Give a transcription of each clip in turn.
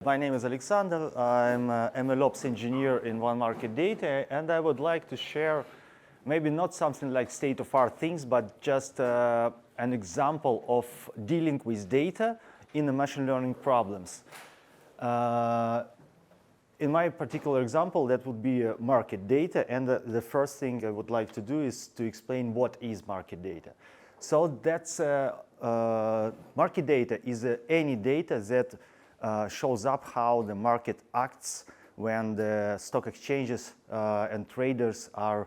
My name is Alexander. I'm an MLOps engineer in OneMarketData, and I would like to share maybe not something like state-of-art things, but just an example of dealing with data in the machine learning problems. In my particular example, that would be market data, and the first thing I would like to do is to explain what is market data. So that's market data is any data that shows up how the market acts when the stock exchanges and traders are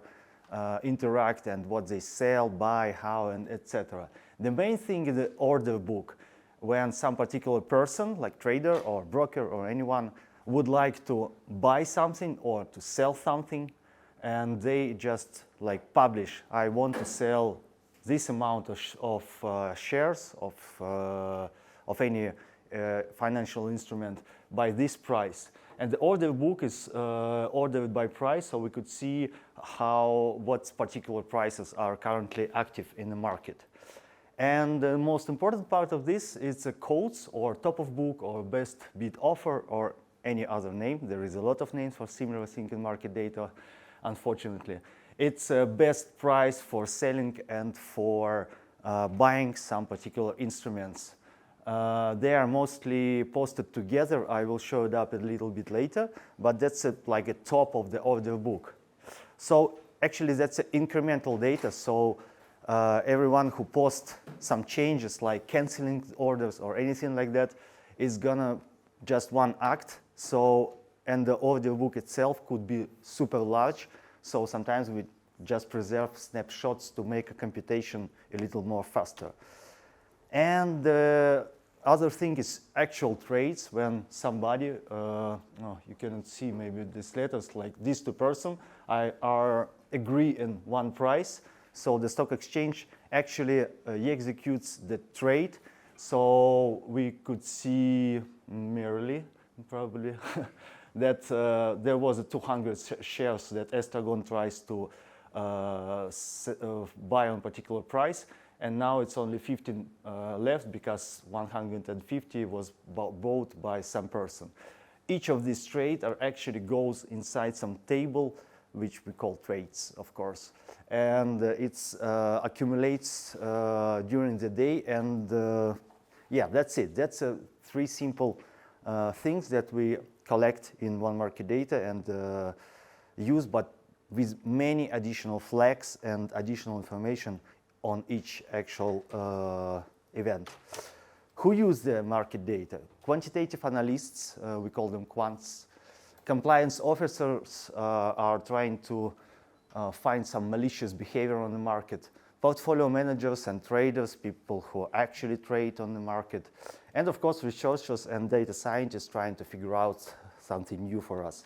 interact and what they sell, buy, how, and etc. The main thing is the order book. When some particular person, like trader or broker or anyone, would like to buy something or to sell something, and they just like publish, I want to sell this amount of shares of any financial instrument by this price. And the order book is ordered by price, so we could see what particular prices are currently active in the market. And the most important part of this is the codes or top of book or best bid offer or any other name. There is a lot of names for similar things in market data, unfortunately. It's a best price for selling and for buying some particular instruments. They are mostly posted together. I will show it up a little bit later, but that's like a top of the order book. So actually that's incremental data. So everyone who posts some changes like canceling orders or anything like that is gonna just one act. So, and the order book itself could be super large. So sometimes we just preserve snapshots to make a computation a little more faster. And the other thing is actual trades when somebody, you cannot see maybe these letters, like these two persons are agree in one price. So the stock exchange actually executes the trade. So we could see merely, probably, that there was a 200 shares that Estragon tries to buy on a particular price. And now it's only 15 left because 150 was bought by some person. Each of these trades actually goes inside some table, which we call trades, of course. And it accumulates during the day. And yeah, that's it. That's three simple things that we collect in OneMarketData and use, but with many additional flags and additional information on each actual event. Who use the market data? Quantitative analysts, we call them quants. Compliance officers are trying to find some malicious behavior on the market. Portfolio managers and traders, people who actually trade on the market. And of course, researchers and data scientists trying to figure out something new for us.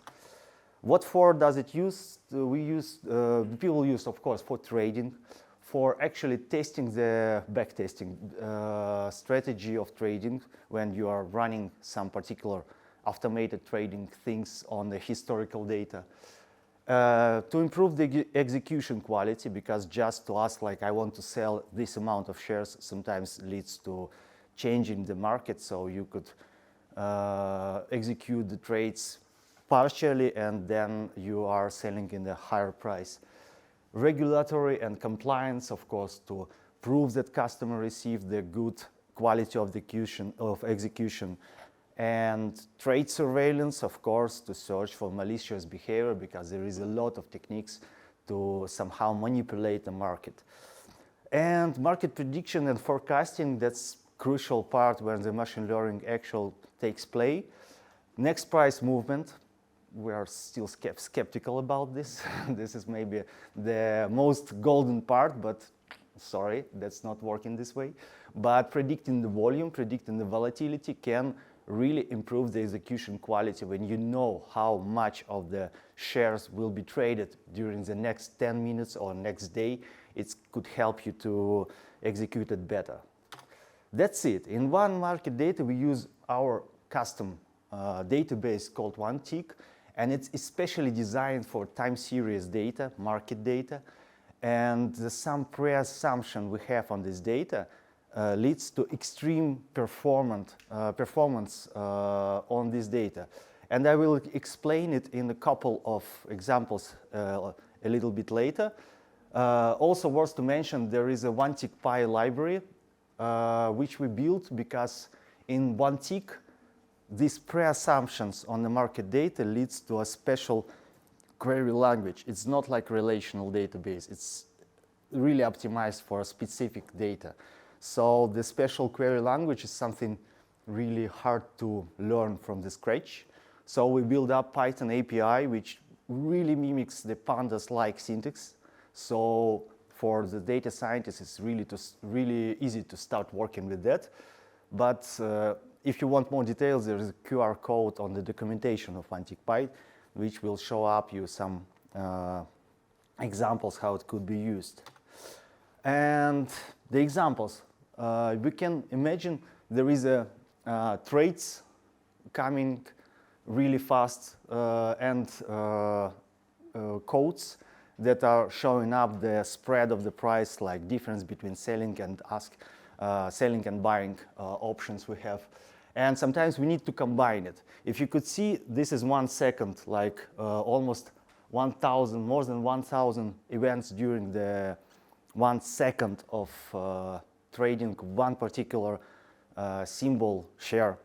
What for does it use? People use, of course, for trading, for actually testing the backtesting strategy of trading when you are running some particular automated trading things on the historical data. To improve the execution quality, because just to ask like I want to sell this amount of shares sometimes leads to changing the market, so you could execute the trades partially and then you are selling in the higher price. Regulatory and compliance, of course, to prove that customer received the good quality of execution. And trade surveillance, of course, to search for malicious behavior, because there is a lot of techniques to somehow manipulate the market. And market prediction and forecasting, that's crucial part when the machine learning actual takes play. Next price movement. We are still skeptical about this. This is maybe the most golden part, but sorry, that's not working this way. But predicting the volume, predicting the volatility can really improve the execution quality when you know how much of the shares will be traded during the next 10 minutes or next day. It could help you to execute it better. That's it. In OneMarketData, we use our custom database called OneTick, and it's especially designed for time series data, market data. And some pre-assumption we have on this data leads to extreme performance on this data. And I will explain it in a couple of examples a little bit later. Also worth to mention, there is a OneTick library which we built because in OneTick, these pre-assumptions on the market data leads to a special query language. It's not like relational database. It's really optimized for specific data. So the special query language is something really hard to learn from the scratch. So we build up Python API, which really mimics the pandas-like syntax. So for the data scientists, it's really easy to start working with that. But if you want more details, there is a QR code on the documentation of OneTick, which will show up you some examples how it could be used. And the examples, we can imagine there is a trades coming really fast and codes that are showing up the spread of the price, like difference between selling and buying options we have. And sometimes we need to combine it. If you could see, this is 1 second, like almost 1,000, more than 1,000 events during the 1 second of trading one particular symbol share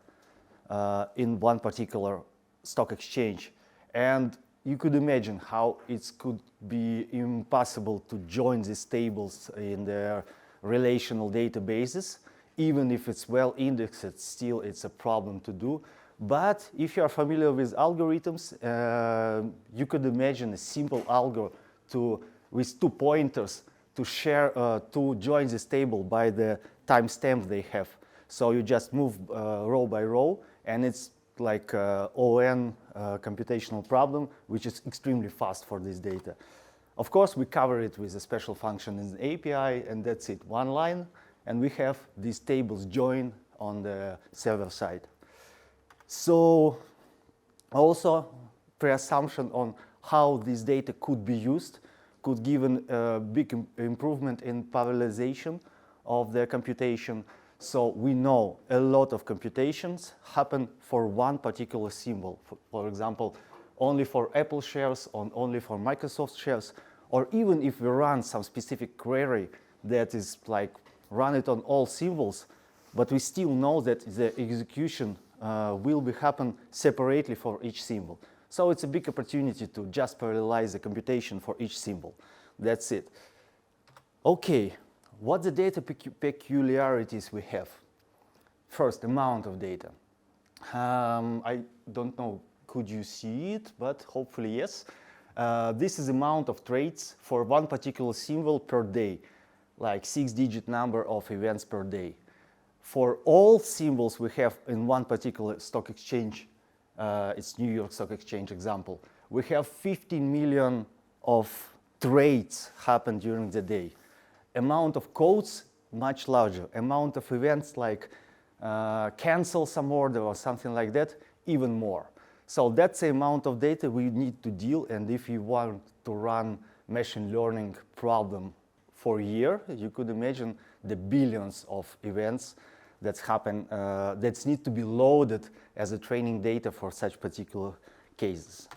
in one particular stock exchange. And you could imagine how it could be impossible to join these tables in their relational databases. Even if it's well indexed, still it's a problem to do. But if you are familiar with algorithms, you could imagine a simple algo with 2 pointers to join this table by the timestamp they have. So you just move row by row, and it's like ON computational problem, which is extremely fast for this data. Of course, we cover it with a special function in the API, and that's it, 1 line, and we have these tables joined on the server side. So also, pre-assumption on how this data could be used could give a big improvement in parallelization of the computation. So we know a lot of computations happen for one particular symbol. For example, only for Apple shares, or only for Microsoft shares, or even if we run some specific query that is like run it on all symbols, but we still know that the execution will happen separately for each symbol. So it's a big opportunity to just parallelize the computation for each symbol. That's it. Okay. What the data peculiarities we have? First, amount of data. I don't know, could you see it? But hopefully yes. This is amount of trades for one particular symbol per day, like 6-digit number of events per day. For all symbols we have in one particular stock exchange, it's New York Stock Exchange example, we have 15 million of trades happen during the day. Amount of codes, much larger. Amount of events like cancel some order or something like that, even more. So that's the amount of data we need to deal, and if you want to run machine learning problem for a year, you could imagine the billions of events that happen, that need to be loaded as a training data for such particular cases.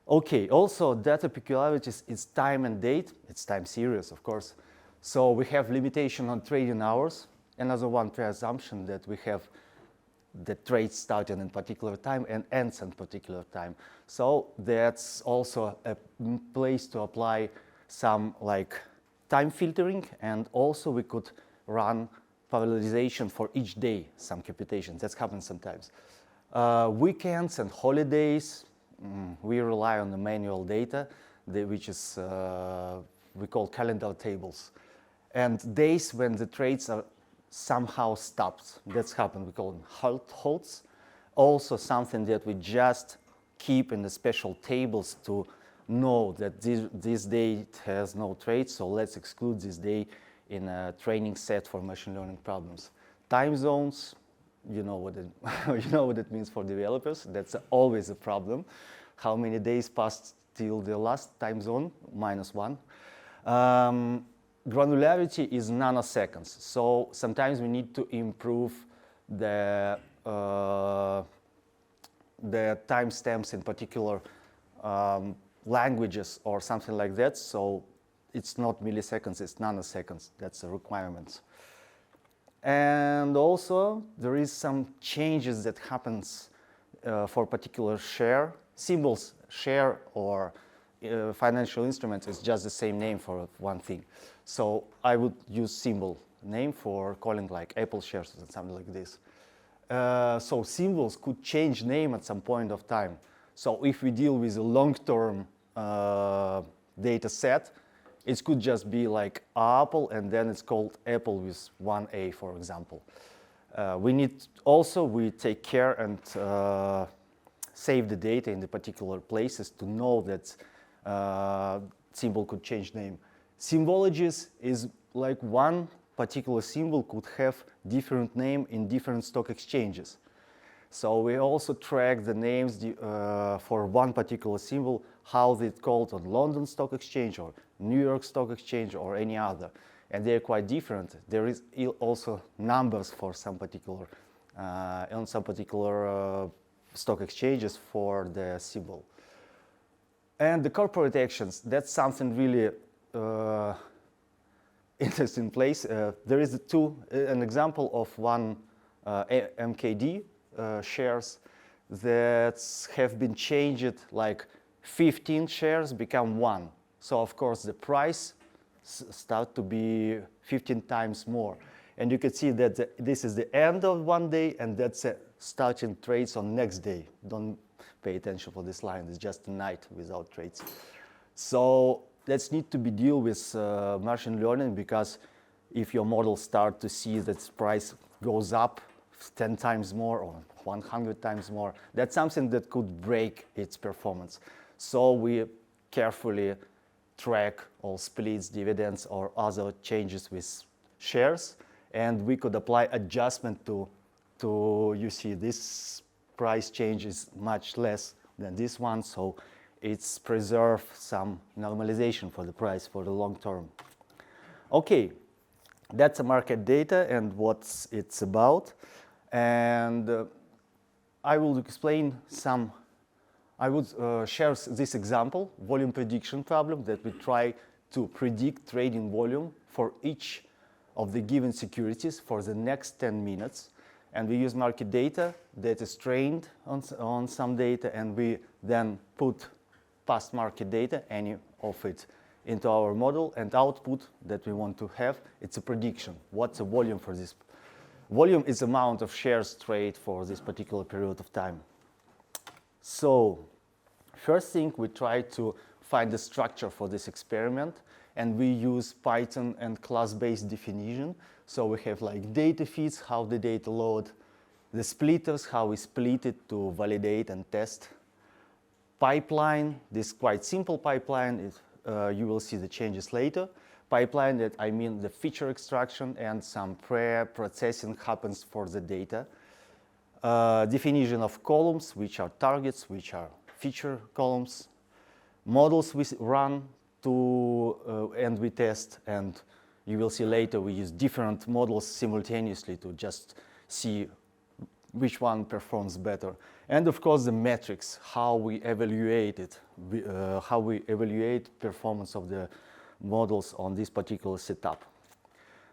Okay, also data peculiarities is time and date. It's time series, of course. So we have limitation on trading hours. Another one pre-assumption that we have the trade starting in particular time and ends in particular time. So that's also a place to apply some like time filtering, and also we could run parallelization for each day, some computations. That's happened sometimes. Weekends and holidays, we rely on the manual data, which is we call calendar tables. And days when the trades are somehow stopped, that's happened, we call them halts. Also something that we just keep in the special tables to know that this date has no trade, so let's exclude this day in a training set for machine learning problems. Time zones, you know what it means for developers. That's always a problem. How many days passed till the last time zone? -1. granularity is nanoseconds. So sometimes we need to improve the timestamps in particular languages or something like that. So it's not milliseconds, it's nanoseconds. That's the requirement. And also there is some changes that happens for particular share. Symbols, share, or financial instruments is just the same name for one thing. So I would use symbol name for calling like Apple shares or something like this. So symbols could change name at some point of time. So if we deal with a long-term data set, it could just be like Apple, and then it's called Apple with one A, for example. We take care and save the data in the particular places to know that symbol could change name. Symbologies is like one particular symbol could have different name in different stock exchanges. So we also track the names for one particular symbol, how it's called on London Stock Exchange or New York Stock Exchange or any other. And they're quite different. There is also numbers for some particular, on some particular stock exchanges for the symbol. And the corporate actions, that's something really interesting place. There is an example of one MKD shares that have been changed, like 15 shares become one. So of course the price start to be 15 times more. And you can see that this is the end of one day, and that's starting trades on next day. Don't pay attention for this line, it's just a night without trades. So that's need to be deal with machine learning, because if your model start to see that price goes up 10 times more or 100 times more, that's something that could break its performance. So we carefully track all splits, dividends, or other changes with shares, and we could apply adjustment to you see this price change is much less than this one, so it's preserve some normalization for the price for the long term. Okay, that's a market data and what it's about. And I will explain some, I would share this example, volume prediction problem, that we try to predict trading volume for each of the given securities for the next 10 minutes. And we use market data that is trained on some data, and we then put past market data, any of it, into our model, and output that we want to have, it's a prediction. What's the volume for this? Volume is the amount of shares traded for this particular period of time. So first thing, we try to find the structure for this experiment, and we use Python and class-based definition. So we have like data feeds, how the data load, the splitters, how we split it to validate and test. Pipeline, this quite simple pipeline, you will see the changes later. Pipeline, that I mean the feature extraction and some pre-processing happens for the data. Definition of columns, which are targets, which are feature columns. Models we run and we test, and you will see later we use different models simultaneously to just see which one performs better. And of course the metrics, how we evaluate it, how we evaluate performance of the models on this particular setup.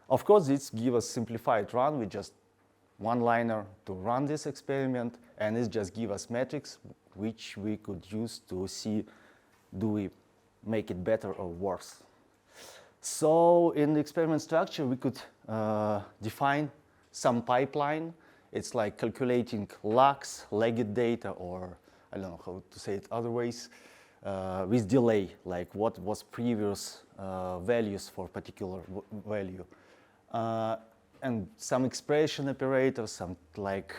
Of course this gives us simplified run with just one liner to run this experiment, and it just gives us metrics which we could use to see, do we make it better or worse. So in the experiment structure we could define some pipeline. It's like calculating lags, lagged data, or I don't know how to say it other ways, with delay, like what was previous values for particular value. And some expression operators, some like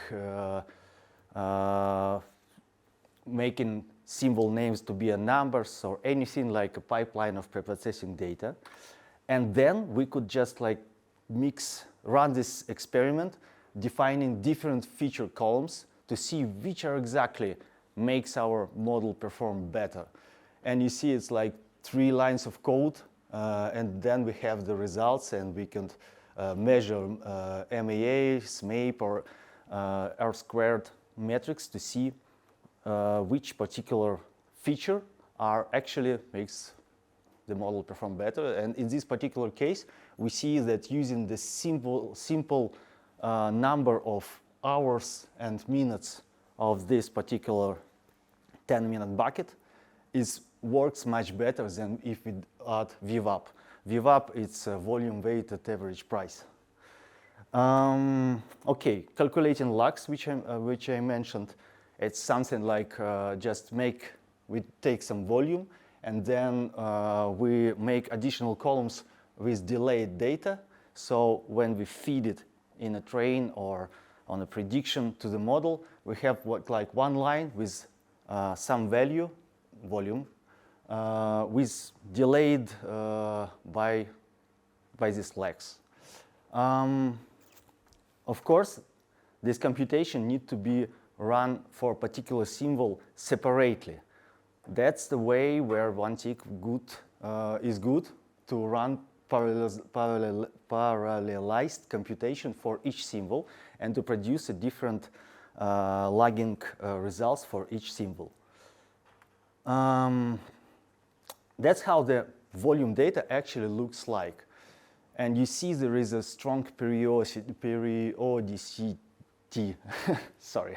making symbol names to be a numbers, or anything like a pipeline of preprocessing data. And then we could just like run this experiment, defining different feature columns to see which are exactly makes our model perform better. And you see it's like 3 lines of code and then we have the results, and we can measure MAA, SMAP, or R-squared metrics to see which particular feature actually makes the model perform better. And in this particular case, we see that using the simple number of hours and minutes of this particular 10-minute bucket works much better than if we add VWAP. VWAP is volume weighted average price. Okay, calculating lux, which I mentioned, it's something like we take some volume, and then we make additional columns with delayed data. So when we feed it in a train or on a prediction to the model, we have like one line with some volume, with delayed by this lags. Of course, this computation needs to be run for a particular symbol separately. That's the way where OneTick is good to run parallelized computation for each symbol and to produce a different lagging results for each symbol. That's how the volume data actually looks like. And you see there is a strong periodicity. Sorry.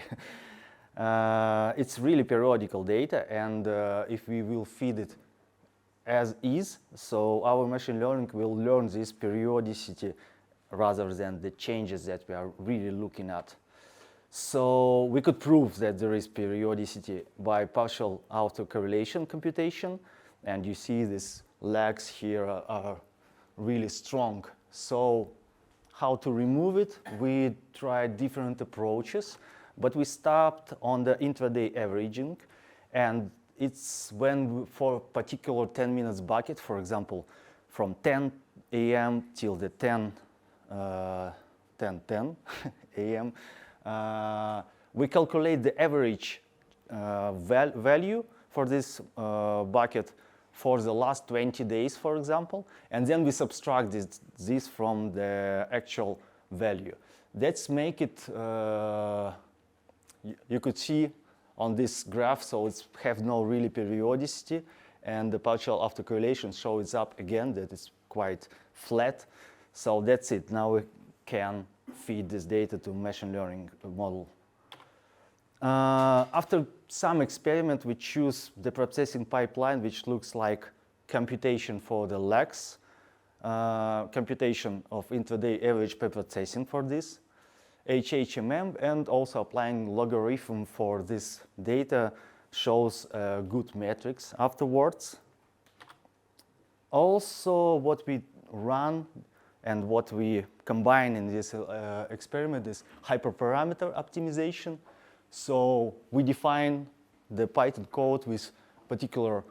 It's really periodical data, and if we will feed it as is, so our machine learning will learn this periodicity rather than the changes that we are really looking at. So we could prove that there is periodicity by partial autocorrelation computation, and you see these lags here are really strong. So how to remove it? We tried different approaches, but we stopped on the intraday averaging, and it's when for a particular 10 minutes bucket, for example, from 10 a.m. till the 10 a.m., we calculate the average value for this bucket for the last 20 days, for example, and then we subtract this from the actual value. Let's make it, you could see on this graph, so it's have no really periodicity, and the partial autocorrelation shows up again that it's quite flat. So that's it. Now we can feed this data to machine learning model. After some experiment, we choose the processing pipeline, which looks like computation for the lags, computation of intraday average preprocessing for this, HHMM, and also applying logarithm for this data shows good metrics afterwards. Also, what we run and what we combine in this experiment is hyperparameter optimization. So we define the Python code with particular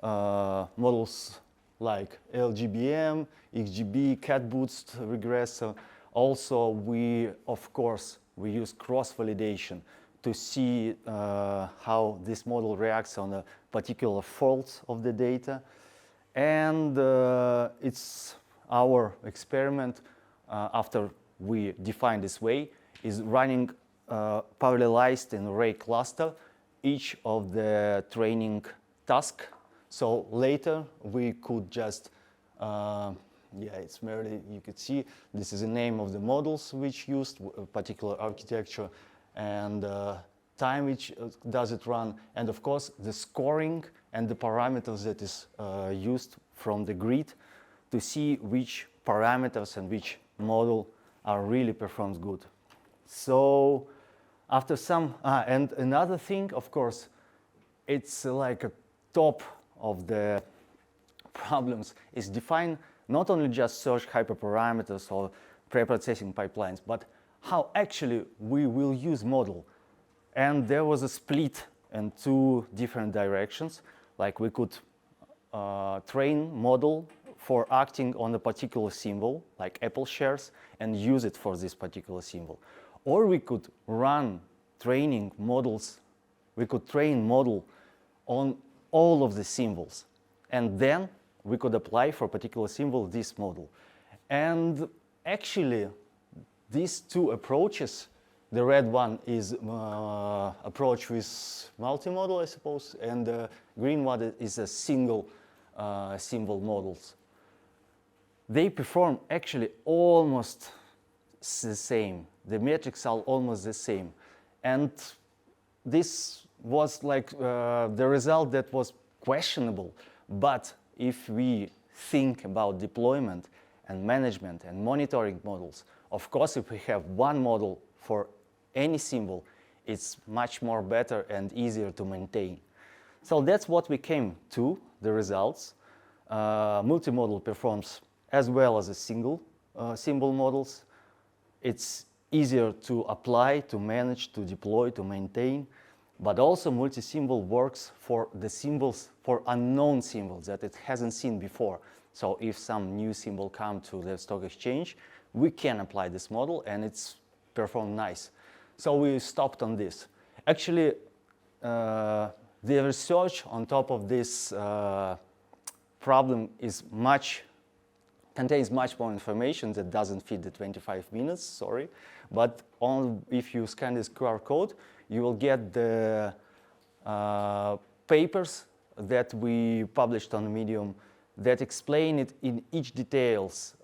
models like LGBM, XGB, CatBoost regressor. Also, of course, we use cross-validation to see how this model reacts on a particular fault of the data. And it's our experiment, after we define this way, is running parallelized in array cluster each of the training task. So later we could just, it's merely, you could see, this is the name of the models which used a particular architecture and time which does it run, and of course the scoring and the parameters that is used from the grid to see which parameters and which model are really performs good. So after some, and another thing, of course, it's like a top of the problems is define not only just search hyperparameters or preprocessing pipelines, but how actually we will use model. And there was a split in two different directions. Like we could train model for acting on a particular symbol, like Apple shares, and use it for this particular symbol. Or we could run training models, we could train model on all of the symbols. And then we could apply for a particular symbol this model. And actually, these two approaches, the red one is approach with multimodal, I suppose, and the green one is a single symbol models. They perform actually almost the same. The metrics are almost the same. And this was like the result that was questionable. But if we think about deployment and management and monitoring models, of course, if we have one model for any symbol, it's much more better and easier to maintain. So that's what we came to, the results. Multimodal performs as well as a single symbol models. It's easier to apply, to manage, to deploy, to maintain. But also multi-symbol works for the symbols, for unknown symbols that it hasn't seen before. So if some new symbol comes to the stock exchange, we can apply this model and it's performed nice. So we stopped on this. Actually, the research on top of this problem contains much more information that doesn't fit the 25 minutes, sorry. But if you scan this QR code, you will get the papers that we published on Medium that explain it in each details,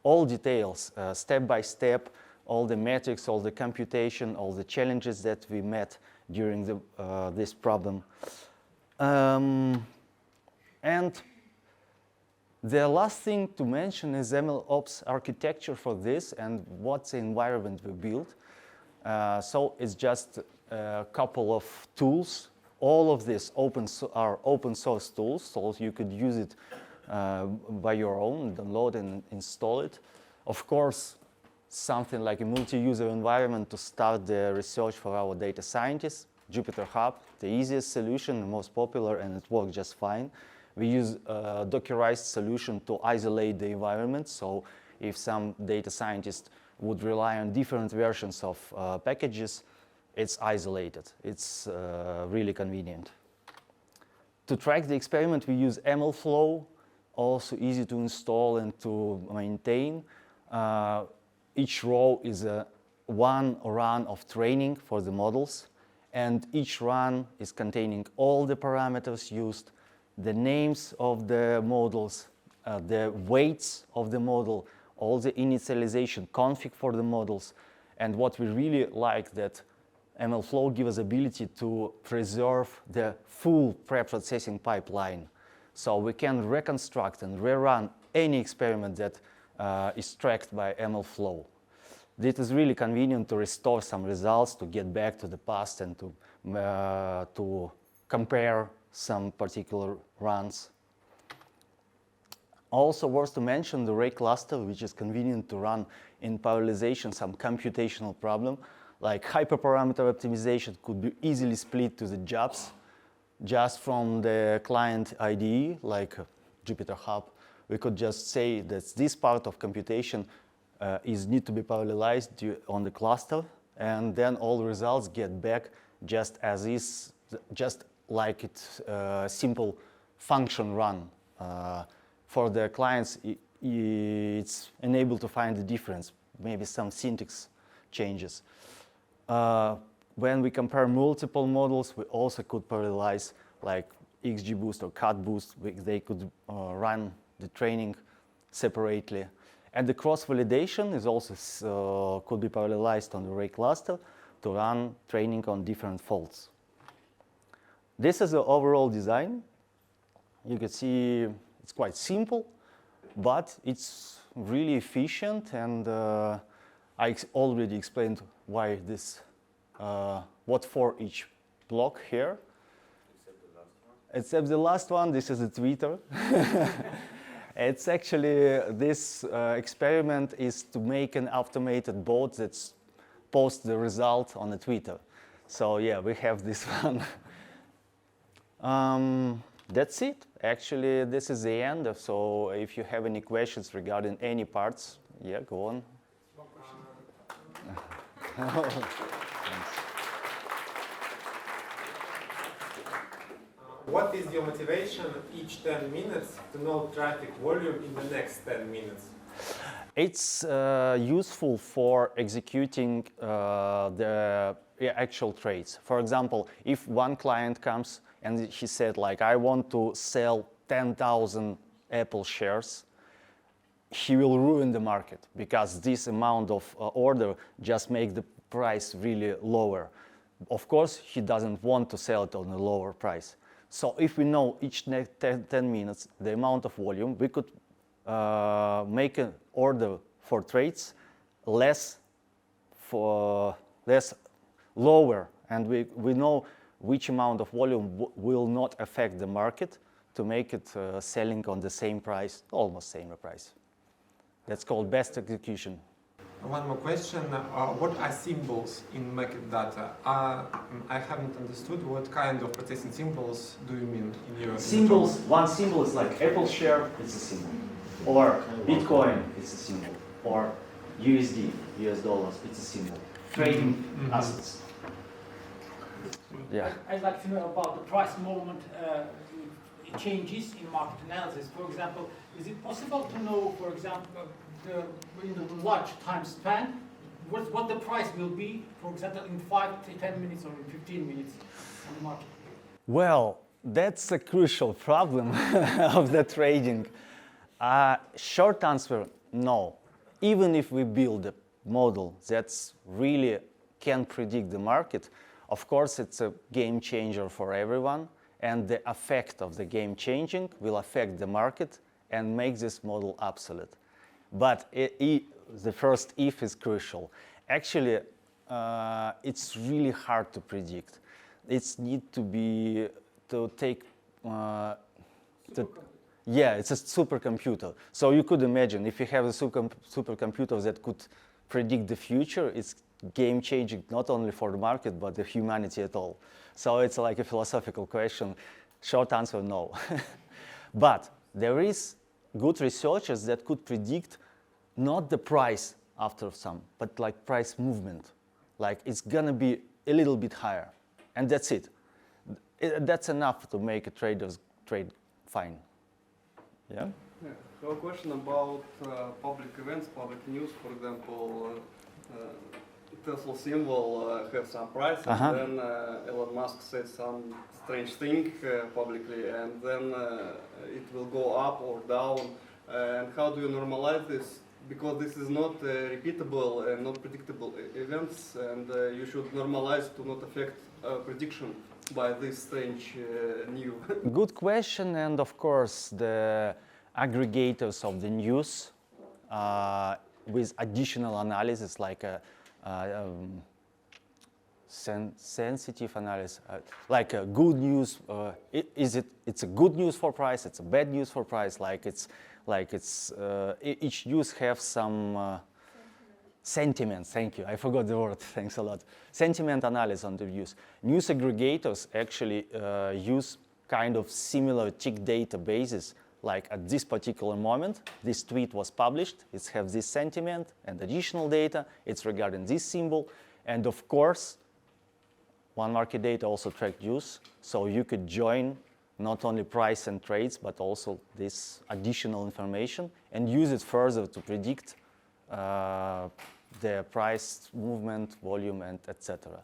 all details, step by step, all the metrics, all the computation, all the challenges that we met during this problem. And the last thing to mention is MLOps architecture for this and what's the environment we built. So it's just a couple of tools. All of these are open source tools, so you could use it by your own, download and install it. Of course, something like a multi-user environment to start the research for our data scientists. Jupyter Hub, the easiest solution, the most popular, and it works just fine. We use a Dockerized solution to isolate the environment. So if some data scientist would rely on different versions of packages, it's isolated. It's really convenient. To track the experiment, we use MLflow, also easy to install and to maintain. Each row is one run of training for the models, and each run is containing all the parameters used, the names of the models, the weights of the model, all the initialization config for the models. And what we really like that MLflow gives us ability to preserve the full pre-processing pipeline. So we can reconstruct and rerun any experiment that is tracked by MLflow. This is really convenient to restore some results, to get back to the past and to compare some particular runs. Also worth to mention the array cluster, which is convenient to run in parallelization some computational problem, like hyperparameter optimization could be easily split to the jobs just from the client IDE, like Jupyter Hub. We could just say that this part of computation need to be parallelized on the cluster, and then all the results get back just as is, just like it's a simple function run. For the clients, it's enabled to find the difference, maybe some syntax changes. When we compare multiple models, we also could parallelize like XGBoost or CutBoost. They could run the training separately. And the cross-validation is also could be parallelized on the array cluster to run training on different faults. This is the overall design. You can see it's quite simple, but it's really efficient, and I already explained why this, what for each block here. Except the last one, this is a Twitter. It's actually, this experiment is to make an automated bot that posts the result on the Twitter. So yeah, we have this one. That's it. Actually, this is the end. So if you have any questions regarding any parts, yeah, go on. One question. What is your motivation each 10 minutes to know traffic volume in the next 10 minutes? It's useful for executing the actual trades. For example, if one client comes and he said, like, I want to sell 10,000 Apple shares, he will ruin the market because this amount of order just makes the price really lower. Of course, he doesn't want to sell it on a lower price. So if we know each 10 minutes the amount of volume, we could make an order for trades less lower, and we know which amount of volume will not affect the market to make it selling on the same price, almost same price. That's called best execution. One more question. What are symbols in market data? I haven't understood what kind of processing symbols do you mean in your symbols? One symbol is like Apple share, it's a symbol. Or Bitcoin, it's a symbol. Or USD, US dollars, it's a symbol. Trading assets. Yeah. I'd like to know about the price movement changes in market analysis. For example, is it possible to know, for example, in the large time span, what the price will be, for example, in 5 to 10 minutes or in 15 minutes on the market? Well, that's a crucial problem of the trading. Short answer, no. Even if we build a model that's really can predict the market, of course it's a game changer for everyone, and the effect of the game changing will affect the market and make this model obsolete. But the first if is crucial. Actually, it's really hard to predict. It's need to take yeah, it's a supercomputer. So you could imagine if you have a supercomputer that could predict the future, it's game changing not only for the market but the humanity at all. So it's like a philosophical question. Short answer, no. But there is good researchers that could predict not the price after some, but like price movement. Like it's gonna be a little bit higher, and that's it. That's enough to make a trader's trade fine. Yeah? Yeah. I have a question about public events, public news. For example, Tesla symbol has some price, and then Elon Musk says some strange thing publicly, and then it will go up or down. And how do you normalize this? Because this is not repeatable and not predictable events, and you should normalize to not affect prediction by this strange new. Good question, and of course the aggregators of the news with additional analysis like a sensitive analysis, like a good news. It's a good news for price? It's a bad news for price? Each news have some sentiment. Thank you. I forgot the word. Thanks a lot. Sentiment analysis on the news. News aggregators actually use kind of similar tick databases. Like at this particular moment, this tweet was published. It has this sentiment and additional data. It's regarding this symbol, and of course, OneMarketData also track news, so you could join not only price and trades, but also this additional information and use it further to predict the price movement, volume, and etc.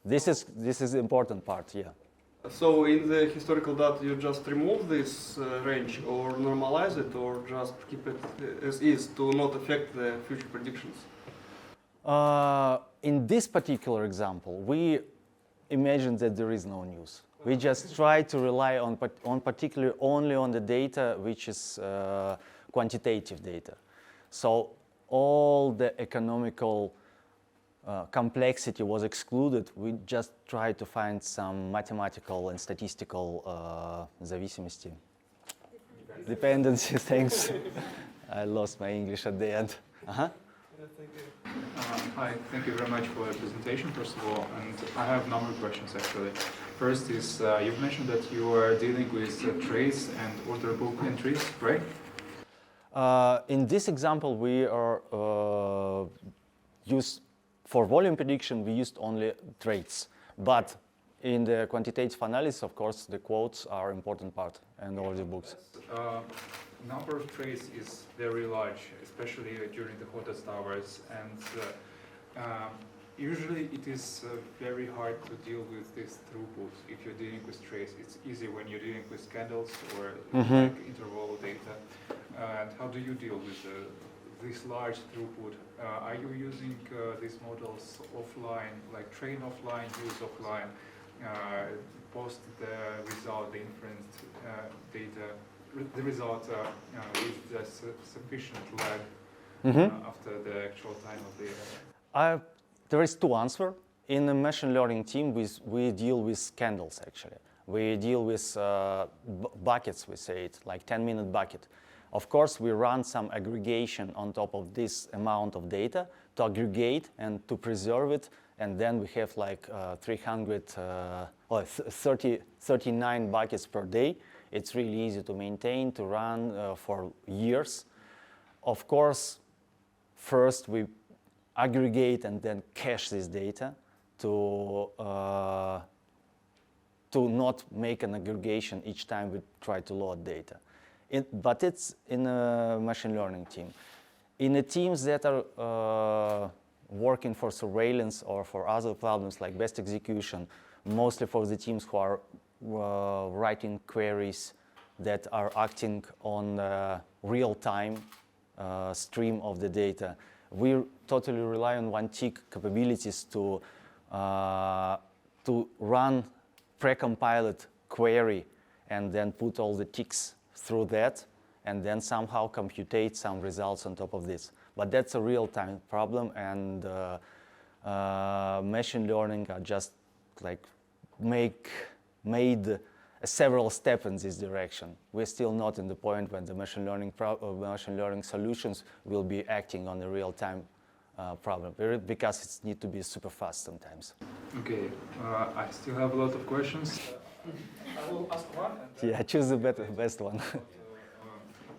This is the important part, yeah. So in the historical data, you just remove this range or normalize it, or just keep it as is to not affect the future predictions? In this particular example, we imagine that there is no news. We just try to rely on particularly only on the data which is quantitative data. So all the economical complexity was excluded. We just try to find some mathematical and statistical зависимости. Dependency, thanks. I lost my English at the end. Hi, thank you very much for your presentation, first of all, and I have a number of questions actually. First is, you've mentioned that you are dealing with trades and order book entries, right? In this example, we are for volume prediction, we used only trades. But in the quantitative analysis, of course, the quotes are important part and order books. Number of trades is very large, especially during the hottest hours, and usually it is very hard to deal with this throughput if you're dealing with trades. It's easy when you're dealing with candles or like interval data. And how do you deal with this large throughput? Are you using these models offline, like train offline, use offline, post the result, the inference data, the result with the sufficient lag after the actual time of the... There is two answers. In the machine learning team, we deal with candles, actually. We deal with buckets, we say it, like 10-minute bucket. Of course, we run some aggregation on top of this amount of data to aggregate and to preserve it, and then we have like 39 buckets per day. It's really easy to maintain, to run for years. Of course, first we aggregate and then cache this data to not make an aggregation each time we try to load data. But it's in a machine learning team. In the teams that are working for surveillance or for other problems like best execution, mostly for the teams who are writing queries that are acting on real-time stream of the data, we totally rely on one-tick capabilities to run pre-compiled query and then put all the ticks through that and then somehow computate some results on top of this. But that's a real-time problem, and machine learning are just like made several steps in this direction. We're still not in the point when the machine learning solutions will be acting on a real-time problem, because it needs to be super fast sometimes. Okay, I still have a lot of questions. I will ask one. Yeah, choose the best one.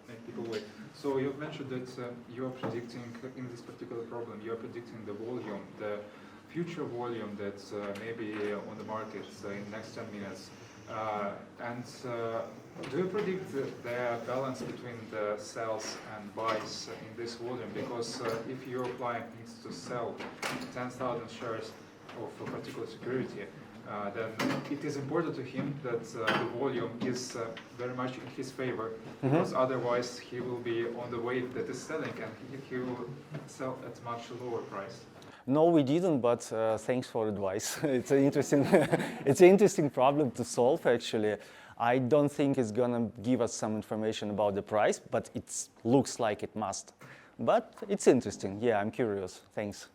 Make people wait. So you've mentioned that you're predicting, in this particular problem, you're predicting the volume, the future volume that's maybe on the market in the next 10 minutes. Do you predict the balance between the sells and buys in this volume? Because if your client needs to sell 10,000 shares of a particular security, then it is important to him that the volume is very much in his favor, because otherwise he will be on the wave that is selling and he will sell at much lower price. No, we didn't, but thanks for advice. It's an interesting problem to solve, actually. I don't think it's gonna give us some information about the price, but it looks like it must. But it's interesting. Yeah, I'm curious. Thanks.